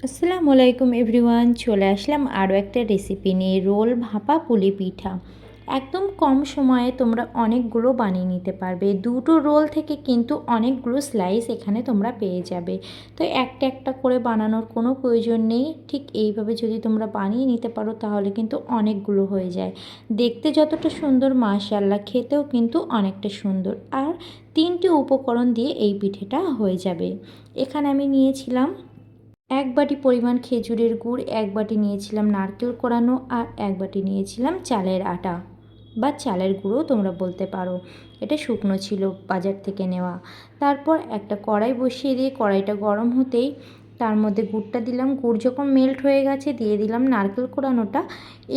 আসসালামু আলাইকুম এভরিওয়ান, চলে আসলাম আরও একটা রেসিপি নিয়ে। রোল ভাপা পুলি পিঠা একদম কম সময়ে তোমরা অনেকগুলো বানিয়ে নিতে পারবে। দুটো রোল থেকে কিন্তু অনেকগুলো স্লাইস এখানে তোমরা পেয়ে যাবে। তো একটা একটা করে বানানোর কোনো প্রয়োজন নেই। ঠিক এইভাবে যদি তোমরা বানিয়ে নিতে পারো তাহলে কিন্তু অনেকগুলো হয়ে যায়। দেখতে যতটা সুন্দর, মাশাআল্লাহ খেতেও কিন্তু অনেকটা সুন্দর। আর তিনটি উপকরণ দিয়ে এই পিঠেটা হয়ে যাবে। এখানে আমি নিয়েছিলাম 1 বাটি পরিমাণ খেজুরের গুড়, 1 বাটি নিয়েছিলাম নারকেল কোড়ানো, আর 1 বাটি নিয়েছিলাম চালের আটা বা চালের গুঁড়ো তোমরা বলতে পারো। এটা শুকনো ছিল, বাজার থেকে নেওয়া। তারপর একটা কড়াই বসিয়ে দিয়ে কড়াইটা গরম হতেই তার মধ্যে গুড়টা দিলাম। গুড় যখন মেল্ট হয়ে গেছে দিয়ে দিলাম নারকেল কোড়ানোটা।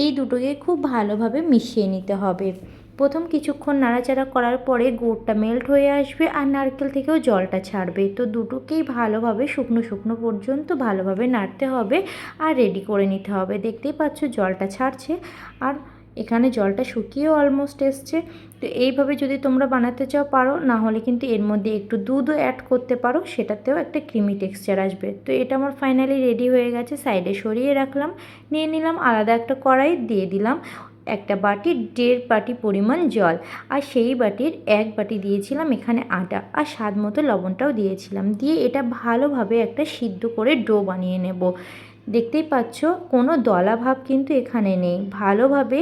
এই দুটোকে খুব ভালোভাবে মিশিয়ে নিতে হবে। প্রথম কিছুক্ষণ নাড়াচাড়া করার পরে গুড়টা মেল্ট হয়ে আসবে আর নারকেল থেকেও জলটা ছাড়বে। তো দুটোকেই ভালোভাবে শুকনো শুকনো পর্যন্ত ভালোভাবে নাড়তে হবে আর রেডি করে নিতে হবে। দেখতেই পাচ্ছ জলটা ছাড়ছে আর এখানে জলটা শুকিয়েও অলমোস্ট এসছে। তো এইভাবে যদি তোমরা বানাতে চাও পারো, না হলে কিন্তু এর মধ্যে একটু দুধও অ্যাড করতে পারো, সেটাতেও একটা ক্রিমি টেক্সচার আসবে। তো এটা আমার ফাইনালি রেডি হয়ে গেছে, সাইডে সরিয়ে রাখলাম। নিয়ে নিলাম আলাদা একটা কড়াই, দিয়ে দিলাম একটা বাটির 1.5 বাটি পরিমাণ জল, আর সেই বাটির 1 বাটি দিয়েছিলাম এখানে আটা, আর স্বাদ মতো লবণটাও দিয়েছিলাম। দিয়ে এটা ভালোভাবে একটা সিদ্ধ করে ডো বানিয়ে নেব। দেখতেই পাচ্ছ কোনো দলা ভাব কিন্তু এখানে নেই। ভালোভাবে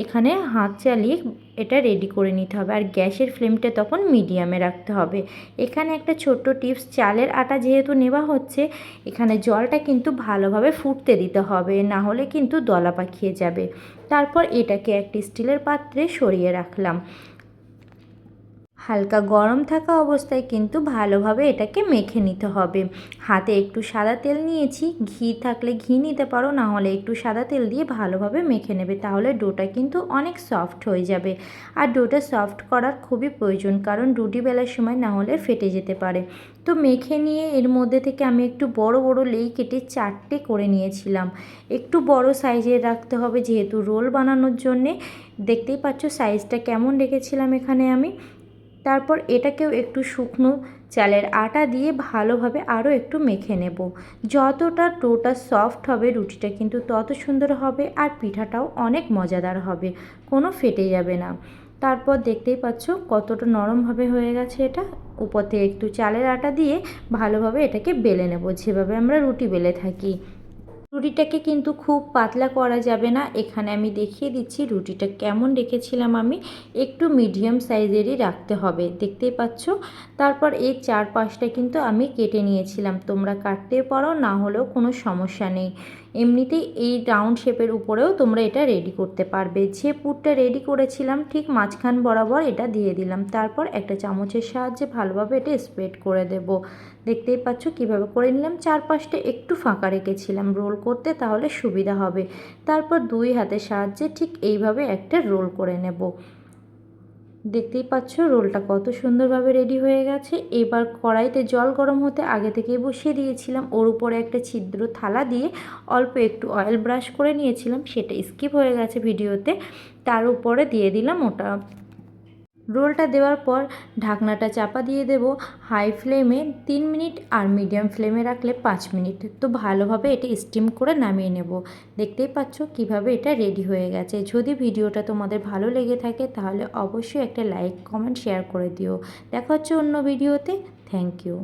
এখানে হাত চালিয়ে এটা রেডি করে নিতে হবে, আর গ্যাসের ফ্লেমটা তখন মিডিয়ামে রাখতে হবে। এখানে একটা ছোট্ট টিপস, চালের আটা যেহেতু নেওয়া হচ্ছে, এখানে জলটা কিন্তু ভালোভাবে ফুটতে দিতে হবে, না হলে কিন্তু দলা পাকিয়ে যাবে। তারপর এটাকে একটি স্টিলের পাত্রে সরিয়ে রাখলাম। হালকা গরম থাকা অবস্থায় কিন্তু ভালোভাবে এটাকে মেখে নিতে হবে। হাতে একটু সাদা তেল নিয়েছি, ঘি থাকলে ঘি নিতে পারো, না হলে একটু সাদা তেল দিয়ে ভালোভাবে মেখে নেবে, তাহলে ডোটা কিন্তু অনেক সফট হয়ে যাবে। আর ডোটা সফট করার খুবই প্রয়োজন, কারণ রুটি বেলার সময় না হলে ফেটে যেতে পারে। তো মেখে নিয়ে এর মধ্যে থেকে আমি একটু বড় বড় লেই কেটে 4টে করে নিয়েছিলাম। একটু বড় সাইজের রাখতে হবে যেহেতু রোল বানানোর জন্যে। দেখতেই পাচ্ছ সাইজটা কেমন রেখেছিলাম এখানে আমি। তারপর এটাকেও একটু শুকনো চালের আটা দিয়ে ভালোভাবে আরও একটু মেখে নেব। যতটা ডোটা সফট হবে রুটিটা কিন্তু তত সুন্দর হবে, আর পিঠাটাও অনেক মজাদার হবে, কোনো ফেটে যাবে না। তারপর দেখতেই পাচ্ছ কতটা নরমভাবে হয়ে গেছে এটা। উপর থেকে একটু চালের আটা দিয়ে ভালোভাবে এটাকে বেলে নেব, যেভাবে আমরা রুটি বেলে থাকি। রুটিটাকে কিন্তু খুব পাতলা করা যাবে না। এখানে আমি দেখিয়ে দিচ্ছি রুটিটা কেমন রেখেছিলাম আমি, একটু মিডিয়াম সাইজেরই রাখতে হবে, দেখতেই পাচ্ছ। তারপর এই 4-5টা কিন্তু আমি কেটে নিয়েছিলাম, তোমরা কাটতে পারো, না হলেও কোনো সমস্যা নেই। এমনিতেই এই রাউন্ড শেপের উপরেও তোমরা এটা রেডি করতে পারবে। যে পুরটা রেডি করেছিলাম ঠিক মাঝখান বরাবর এটা দিয়ে দিলাম। তারপর একটা চামচের সাহায্যে ভালোভাবে এটা স্প্রেড করে দেব। দেখতেই পাচ্ছ কিভাবে করে নিলাম। 4-5টা একটু ফাঁকা রেখেছিলাম রোল করতে, তাহলে সুবিধা হবে। তারপর 2 হাতের সাহায্যে ঠিক এইভাবে একটা রোল করে নেব। দেখতেই পাচ্ছ রোলটা কত সুন্দরভাবে রেডি হয়ে গেছে। এবার কড়াইতে জল গরম হতে আগে থেকেই বসিয়ে দিয়েছিলাম, ওর উপরে একটা ছিদ্র থালা দিয়ে অল্প একটু অয়েল ব্রাশ করে নিয়েছিলাম, সেটা স্কিপ হয়ে গেছে ভিডিওতে। তার উপরে দিয়ে দিলাম ওটা। রোলটা দেওয়ার পর ঢাকনাটা চাপা দিয়ে দেব হাই ফ্লেমে 3 মিনিট, আর মিডিয়াম ফ্লেমে রাখলে 5 মিনিট। তো ভালোভাবে এটা স্টিম করে নামিয়ে নেব। দেখতেই পাচ্ছ কিভাবে এটা রেডি হয়ে গেছে। যদি ভিডিওটা তোমাদের ভালো লেগে থাকে তাহলে অবশ্যই একটা লাইক, কমেন্ট, শেয়ার করে দিও। দেখা হচ্ছে অন্য ভিডিওতে। Thank you.